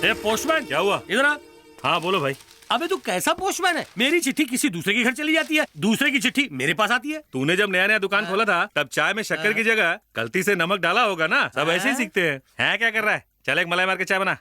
ए postman, क्या हुआ? इधर आ। हाँ बोलो भाई। अबे तू कैसा पोस्टमैन है? मेरी चिट्ठी किसी दूसरे के घर चली जाती है, दूसरे की चिट्ठी मेरे पास आती है। तूने जब नया नया दुकान खोला था तब चाय में शक्कर की जगह गलती से नमक डाला होगा ना। सब ऐसे ही सीखते हैं। हैं क्या कर रहा है? चल एक मलाई मार के चाय बना।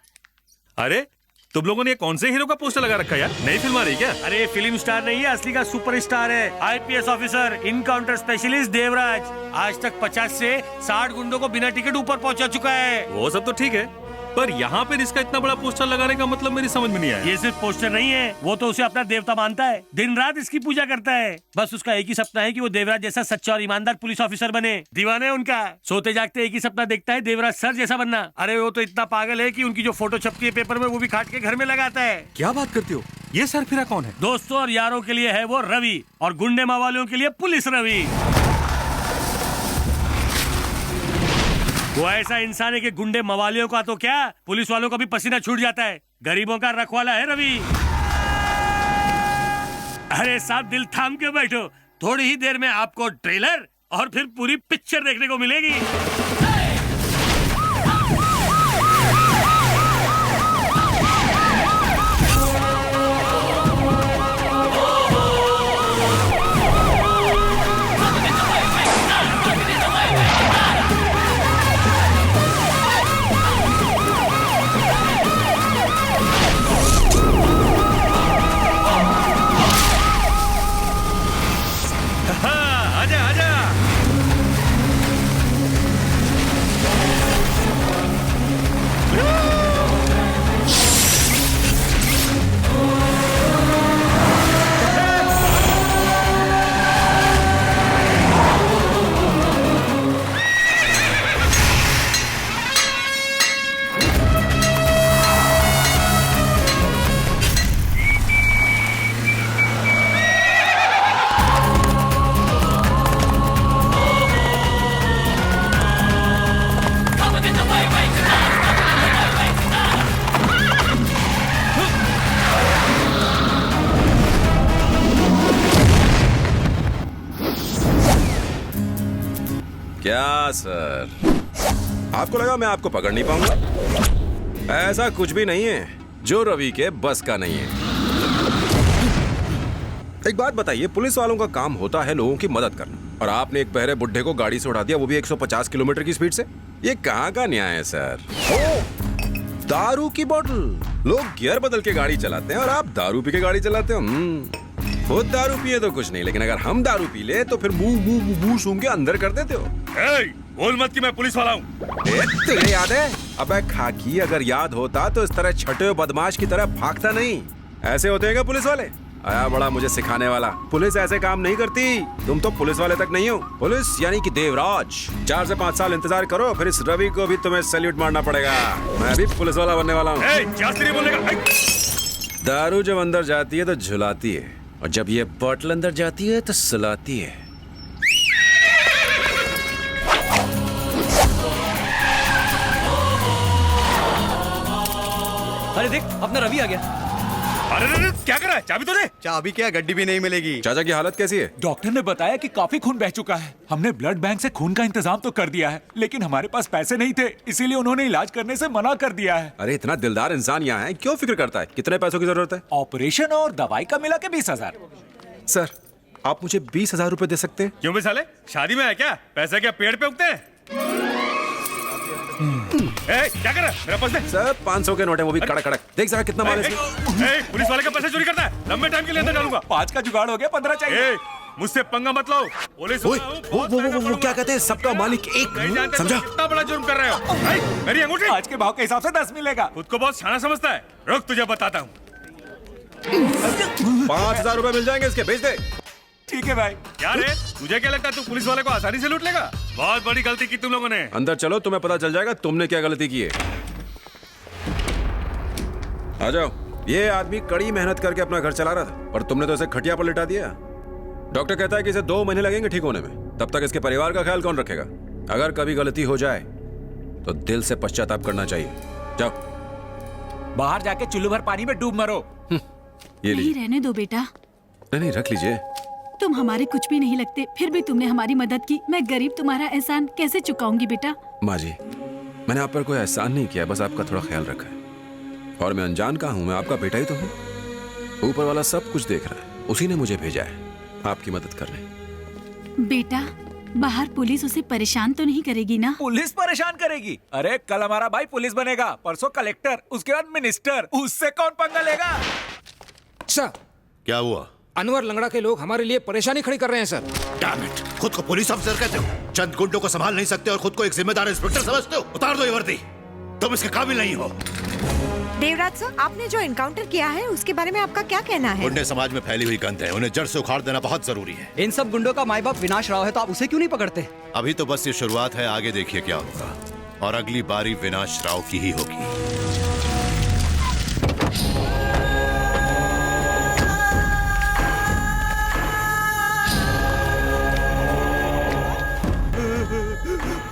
अरे तुम लोगों ने कौन से हीरो का पोस्टर लगा रखा है यार? नई फिल्म आ रही क्या? अरे फिल्म स्टार नहीं है, असली का सुपर स्टार है। IPS officer, encounter specialist Devraj. आज तक 50 से 60 गुंडों को बिना टिकट ऊपर पहुंचा चुका है। वो सब तो ठीक है, पर यहाँ पे इसका इतना बड़ा पोस्टर लगाने का मतलब मेरी समझ में नहीं आया। ये सिर्फ पोस्टर नहीं है, वो तो उसे अपना देवता मानता है, दिन रात इसकी पूजा करता है। बस उसका एक ही सपना है कि वो देवराज जैसा सच्चा और ईमानदार पुलिस ऑफिसर बने। दीवाना है उनका, सोते जागते एक ही सपना देखता है, देवराज सर जैसा बनना। अरे वो तो इतना पागल है कि उनकी जो फोटो छपती है पेपर में वो भी काट के घर में लगाता है। क्या बात करती हो? ये सरफिरा कौन है? दोस्तों और यारों के लिए है वो रवि, और गुंडे मवालियों के लिए पुलिस रवि। वो ऐसा इंसान है कि गुंडे मवालियों का तो क्या, पुलिस वालों का भी पसीना छूट जाता है। गरीबों का रखवाला है रवि। अरे साहब दिल थाम के बैठो, थोड़ी ही देर में आपको ट्रेलर और फिर पूरी पिक्चर देखने को मिलेगी। क्या सर, आपको लगा मैं आपको पकड़ नहीं पाऊंगा? ऐसा कुछ भी नहीं है जो रवि के बस का नहीं है। एक बात बताइए, पुलिस वालों का काम होता है लोगों की मदद करना, और आपने एक बहरे बुड्ढे को गाड़ी से उड़ा दिया, वो भी 150 किलोमीटर की स्पीड से। ये कहाँ का न्याय है सर? दारू की बोतल, लोग गियर बदल के गाड़ी चलाते हैं और आप दारू पी के गाड़ी चलाते हो। खुद दारू पिए तो कुछ नहीं, लेकिन अगर हम दारू पी ले तो फिर मुंह सूंघ के अंदर कर देते हो। बोल मत कि मैं पुलिस वाला हूँ। तुझे याद है? अबे खाकी, अगर याद होता तो इस तरह छठे हुए बदमाश की तरह भागता नहीं। ऐसे होते हैं क्या पुलिस वाले? आया बड़ा मुझे सिखाने वाला। पुलिस ऐसे काम नहीं करती। तुम तो पुलिस वाले तक नहीं हो। पुलिस यानी कि देवराज। 4 से 5 साल इंतजार करो, फिर इस रवि को भी तुम्हें सैल्यूट मारना पड़ेगा। मैं भी पुलिस वाला बनने वाला हूँ। दारू जब अंदर जाती है तो झुलाती है, और जब ये बोतल अंदर जाती है तो सुलाती है। अरे देख, अपना रवि आ गया। अरे क्या कर रहा है? चाबी तो दे। चाबी क्या, गड्डी भी नहीं मिलेगी। चाचा की हालत कैसी है? डॉक्टर ने बताया कि काफी खून बह चुका है। हमने ब्लड बैंक से खून का इंतजाम तो कर दिया है, लेकिन हमारे पास पैसे नहीं थे, इसीलिए उन्होंने इलाज करने से मना कर दिया है। अरे इतना दिलदार इंसान यहाँ है, क्यों फिक्र करता है? कितने पैसों की जरूरत है? ऑपरेशन और दवाई का मिला के 20,000। सर, आप मुझे 20,000 रुपए दे सकते हैं? क्यों बे साले, शादी में है क्या? पैसे क्या पेड़ पे उगते हैं? क्या कर रहा है? मेरा पर्स दे। सर 500 के नोट है, वो भी कड़क कड़क। देख जरा कितना माल है इसमें। पुलिस वाले का पैसे चोरी करता है, लंबे टाइम के लिए अंदर डालूंगा। 5 का जुगाड़ हो गया, 15 चाहिए। मुझसे पंगा मत लो। पुलिस वो क्या कहते हैं, सबका मालिक एक। समझा? कितना बड़ा जुर्म कर रहे हो? मेरी अंगूठी आज के भाव के हिसाब से 10 मिलेगा। खुद को बहुत शाना समझता है। रुक तुझे बताता हूँ। 5,000 रुपए मिल जाएंगे इसके, भेज दे। ठीक है भाई। क्या रे, तुझे क्या लगता है तू पुलिस वाले को आसानी से लूट लेगा? बहुत बड़ी गलती की तुम लोगों ने। अंदर चलो, तुम्हें पता चल जाएगा तुमने क्या गलती की है। आ जाओ। ये आदमी कड़ी मेहनत करके अपना घर चला रहा था, पर तुमने तो इसे खटिया पर लिटा दिया। डॉक्टर कहता है कि इसे 2 महीने लगेंगे ठीक होने में। तब तक इसके परिवार का ख्याल कौन रखेगा? अगर कभी गलती हो जाए तो दिल से पश्चाताप करना चाहिए। जाओ बाहर जाके चुल्लू भर पानी में डूब मरो। ये नहीं, रहने दो बेटा। नहीं, रख लीजिए। तुम हमारे कुछ भी नहीं लगते, फिर भी तुमने हमारी मदद की। मैं गरीब तुम्हारा एहसान कैसे चुकाऊंगी बेटा? माँ जी, मैंने आप पर कोई एहसान नहीं किया, बस आपका थोड़ा ख्याल रखा है। और मैं अनजान कहाँ हूँ, मैं आपका बेटा ही तो हूँ। ऊपर वाला सब कुछ देख रहा है, उसी ने मुझे भेजा है आपकी मदद करने। बेटा, बाहर पुलिस उसे परेशान तो नहीं करेगी ना? पुलिस परेशान करेगी? अरे कल हमारा भाई पुलिस बनेगा, परसों कलेक्टर, उसके बाद मिनिस्टर, उससे कौन पंगा लेगा? सर, क्या हुआ? अनवर लंगड़ा के लोग हमारे लिए परेशानी खड़ी कर रहे हैं सर। डैम इट, खुद को पुलिस ऑफिसर कहते हो, चंद गुंडों को संभाल नहीं सकते और खुद को एक जिम्मेदार इंस्पेक्टर समझते हो? उतार दो ये वर्दी, तुम इसके काबिल नहीं हो। देवराज सर, आपने जो एनकाउंटर किया है उसके बारे में आपका क्या कहना है? गुंडे समाज में फैली हुई गंध है, उन्हें जड़ से उखाड़ देना बहुत जरूरी है। इन सब गुंडों का माई बाप विनाश राव है, तो आप उसे क्यों नहीं पकड़ते? अभी तो बस ये शुरुआत है, आगे देखिए क्या होगा। और अगली बारी विनाश राव की ही होगी।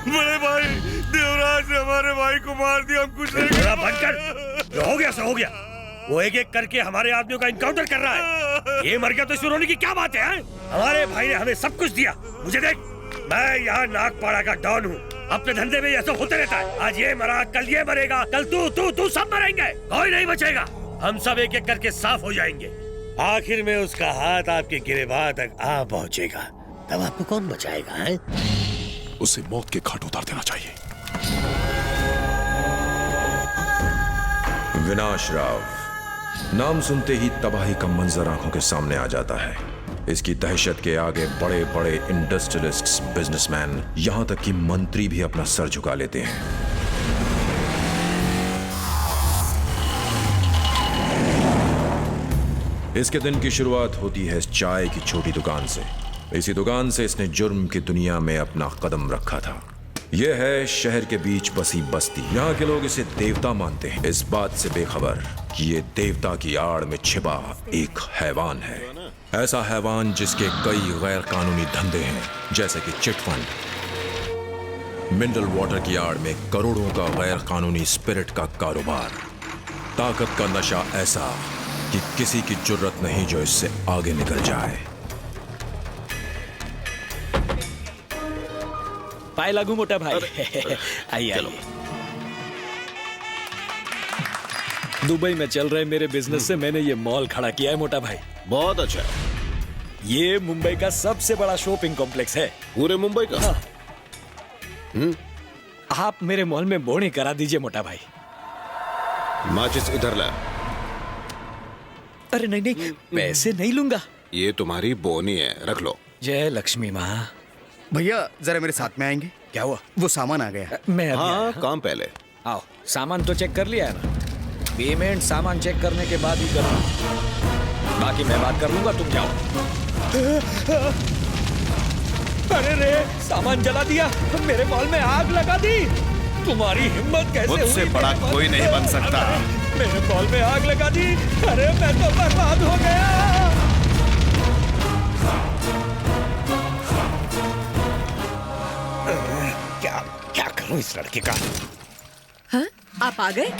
बड़े भाई, देवराज ने हमारे भाई को मार दिया, हम कुछ नहीं। बंद कर, जो हो गया सो हो गया। वो एक एक करके हमारे आदमियों का इनकाउंटर कर रहा है। ये मर गया तो इसमें रोने की क्या बात है? हमारे भाई ने हमें सब कुछ दिया। मुझे देख, मैं यहाँ नागपाड़ा का डॉन हूँ, अपने धंधे में ऐसा होते रहता है। आज ये मरा, कल ये मरेगा, कल तू सब मरेंगे, कोई नहीं बचेगा। हम सब एक एक करके साफ हो जाएंगे। आखिर में उसका हाथ आपके गिरेबान तक आ पहुँचेगा, तब आपको कौन बचाएगा? है उसे मौत के घाट उतार देना चाहिए। विनाश राव, नाम सुनते ही तबाही का मंजर आंखों के सामने आ जाता है। इसकी दहशत के आगे बड़े बड़े इंडस्ट्रियलिस्ट्स, बिजनेसमैन, यहां तक कि मंत्री भी अपना सर झुका लेते हैं। इसके दिन की शुरुआत होती है इस चाय की छोटी दुकान से। इसी दुकान से इसने जुर्म की दुनिया में अपना कदम रखा था। यह है शहर के बीच बसी बस्ती। यहाँ के लोग इसे देवता मानते हैं, इस बात से बेखबर कि ये देवता की आड़ में छिपा एक हैवान है। ऐसा हैवान जिसके कई गैर कानूनी धंधे हैं, जैसे कि चिट फंड, मिनरल वाटर की आड़ में करोड़ों का गैर कानूनी स्पिरिट का कारोबार, ताकत का नशा ऐसा कि किसी की जुर्रत नहीं जो इससे आगे निकल जाए। पाए लागू मोटा भाई। आइए। दुबई में चल रहे मेरे बिजनेस से मैंने ये मॉल खड़ा किया है मोटा भाई। बहुत अच्छा। ये मुंबई का सबसे बड़ा शॉपिंग कॉम्प्लेक्स है। पूरे मुंबई का? आप मेरे मॉल में बोनी करा दीजिए मोटा भाई। माचिस इधर ला। अरे नहीं नहीं, पैसे नहीं लूंगा। ये तुम्हारी बोनी है, रख लो। जय लक्ष्मी माँ। भैया जरा मेरे साथ में आएंगे? क्या हुआ? वो सामान आ गया। मैं अभी आया। काम पहले आओ। सामान तो चेक कर लिया है ना? पेमेंट सामान चेक करने के बाद ही करना, बाकी मैं बात कर लूंगा, तुम जाओ। अरे रे, सामान जला दिया, मेरे मॉल में आग लगा दी। तुम्हारी हिम्मत कैसे हुई? मुझसे बड़ा कोई नहीं बन सकता। मेरे मॉल में आग लगा दी। अरे मैं तो बर्बाद हो गया। क्या करूं इस लड़के का? हाँ? आप आ गए?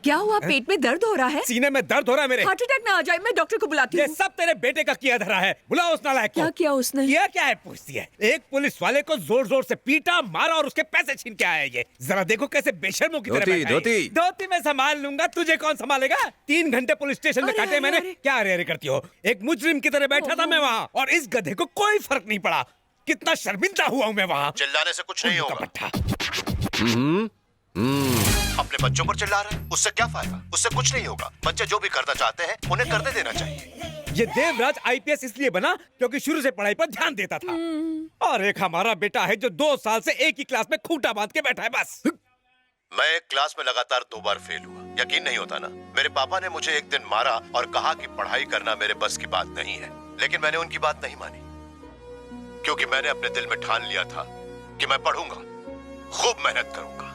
क्या हुआ? पेट में दर्द हो रहा है? सीने में दर्द हो रहा है मेरे। हार्ट अटैक ना आ जाए, मैं डॉक्टर को बुलाती ये हूँ। सब तेरे बेटे का किया धरा है। बुलाओ उस नालायक को। क्या किया उसने? किया क्या है पूछती है। एक पुलिस वाले को जोर जोर से पीटा, मारा और उसके पैसे छीन के आया। ये जरा देखो कैसे बेशर्मों की तरह धोती, बैठा है। धोती। धोती मैं संभाल लूंगा, तुझे कौन संभालेगा? 3 घंटे पुलिस स्टेशन में अरे, काटे अरे, मैंने। अरे। क्या अरे अरे करती हो? एक मुजरिम की तरह बैठा था मैं वहाँ, और इस गधे को कोई फर्क नहीं पड़ा। कितना शर्मिंदा हुआ हूँ मैं वहाँ। चिल्लाने से कुछ नहीं उनका होगा। पट्टा। अपने बच्चों पर चिल्ला रहे हैं, उससे क्या फायदा? उससे कुछ नहीं होगा। बच्चे जो भी करना चाहते हैं उन्हें करने देना चाहिए। ये देवराज आईपीएस इसलिए बना क्योंकि शुरू से पढ़ाई पर ध्यान देता था। और एक हमारा बेटा है जो 2 साल से एक ही क्लास में खूंटा बांध के बैठा है बस। मैं एक क्लास में लगातार 2 बार फेल हुआ। यकीन नहीं होता ना? मेरे पापा ने मुझे एक दिन मारा और कहा कि पढ़ाई करना मेरे बस की बात नहीं है। लेकिन मैंने उनकी बात नहीं मानी, क्योंकि मैंने अपने दिल में ठान लिया था कि मैं पढ़ूंगा, खूब मेहनत करूंगा।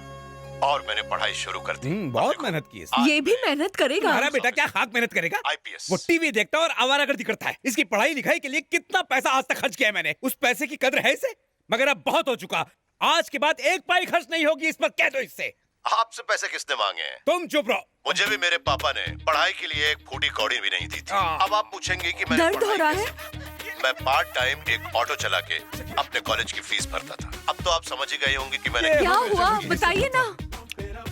और मैंने पढ़ाई शुरू कर दी। बहुत मेहनत की है। ये भी मेहनत करेगा? हमारा बेटा क्या खाक मेहनत करेगा? आईपीएस। वो टीवी देखता है और आवारागर्दी करता है। इसकी पढ़ाई लिखाई के लिए कितना पैसा आज तक खर्च किया है मैंने। उस पैसे की कदर है इसे? मगर अब बहुत हो चुका। आज के बाद 1 पाई खर्च नहीं होगी इस पर, कह दो इससे। आपसे पैसे किसने मांगे हैं? तुम चुप रहो। मुझे भी मेरे पापा ने पढ़ाई के लिए एक फूटी कौड़ी भी नहीं दी थी। अब आप पूछेंगे कि मैं दर्द हो रहा है? मैं पार्ट टाइम एक ऑटो चला के अपने कॉलेज की फीस भरता था। अब तो आप समझ ही गए होंगे कि मैंने क्या हुआ? बताइए ना।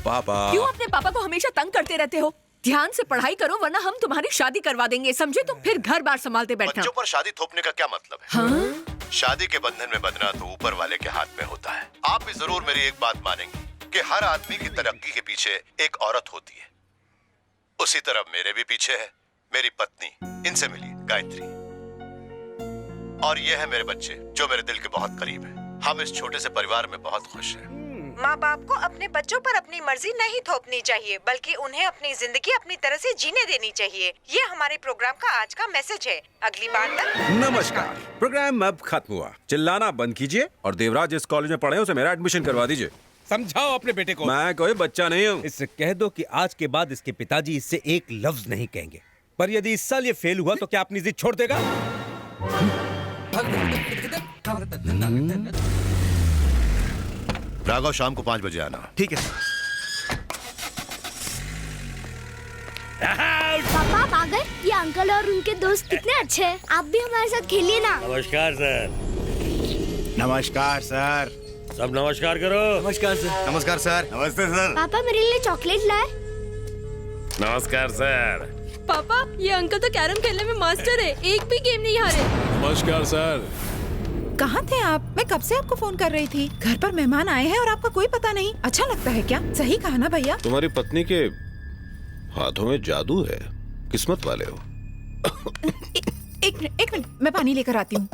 पापा। क्यों अपने पापा को हमेशा तंग करते रहते हो? ध्यान से पढ़ाई करो वरना हम तुम्हारी शादी करवा देंगे, समझे? तुम फिर घर बार संभालते बैठना। बच्चों पर शादी थोपने का क्या मतलब है? हाँ? शादी के बंधन में बंधना तो ऊपर वाले के हाथ में होता है। आप भी जरूर मेरी एक बात मानेंगे कि हर आदमी की तरक्की के पीछे एक औरत होती है। उसी तरह मेरे भी पीछे है मेरी पत्नी। इनसे मिलिए, गायत्री। और ये है मेरे बच्चे जो मेरे दिल के बहुत करीब है। हम इस छोटे से परिवार में बहुत खुश हैं। माँ बाप को अपने बच्चों पर अपनी मर्जी नहीं थोपनी चाहिए, बल्कि उन्हें अपनी जिंदगी अपनी तरह से जीने देनी चाहिए। ये हमारे प्रोग्राम का आज का मैसेज है। अगली बार तक नमस्कार। प्रोग्राम अब खत्म हुआ। चिल्लाना बंद कीजिए और देवराज जिस कॉलेज में पढ़े उसे मेरा एडमिशन करवा दीजिए। समझाओ अपने बेटे को। मैं कोई बच्चा नहीं हूँ। इससे कह दो कि आज के बाद इसके पिताजी इससे एक लफ्ज नहीं कहेंगे। पर यदि इस साल ये फेल हुआ तो क्या अपनी जिद छोड़ देगा? राघव, शाम को 5 बजे आना। ठीक है सर। पापा आप आ गए? ये अंकल और उनके दोस्त कितने अच्छे हैं। आप भी हमारे साथ खेलिए ना। नमस्कार सर। नमस्कार सर। सब नमस्कार करो। नमस्कार सर। नमस्कार सर। नमस्ते सर। पापा मेरे लिए चॉकलेट लाए। नमस्कार सर। पापा ये अंकल तो कैरम खेलने में मास्टर है, एक भी गेम नहीं हारे। नमस्कार सर। कहाँ थे आप? मैं कब से आपको फोन कर रही थी। घर पर मेहमान आए हैं और आपका कोई पता नहीं। अच्छा लगता है क्या? सही कहा ना भैया? तुम्हारी पत्नी के हाथों में जादू है। किस्मत वाले हो। एक मिनट, मैं पानी लेकर आती हूँ।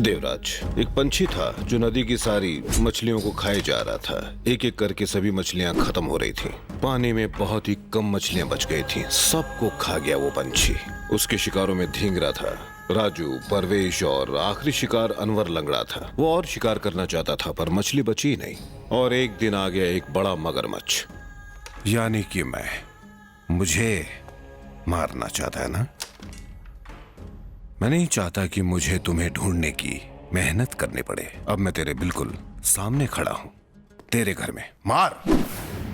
देवराज, एक पंछी था जो नदी की सारी मछलियों को खाए जा रहा था। एक एक करके सभी मछलियां खत्म हो रही थीं। पानी में बहुत ही कम मछलियां बच गई थीं। सबको खा गया वो पंछी। उसके शिकारों में धींगरा था राजू, परवेश और आखिरी शिकार अनवर लंगड़ा था। वो और शिकार करना चाहता था पर मछली बची नहीं। और एक दिन आ गया एक बड़ा मगरमच्छ। यानी कि मुझे मारना चाहता है ना? मैं नहीं चाहता कि मुझे तुम्हें ढूंढने की मेहनत करनी पड़े। अब मैं तेरे बिल्कुल सामने खड़ा हूं, तेरे घर में। मार।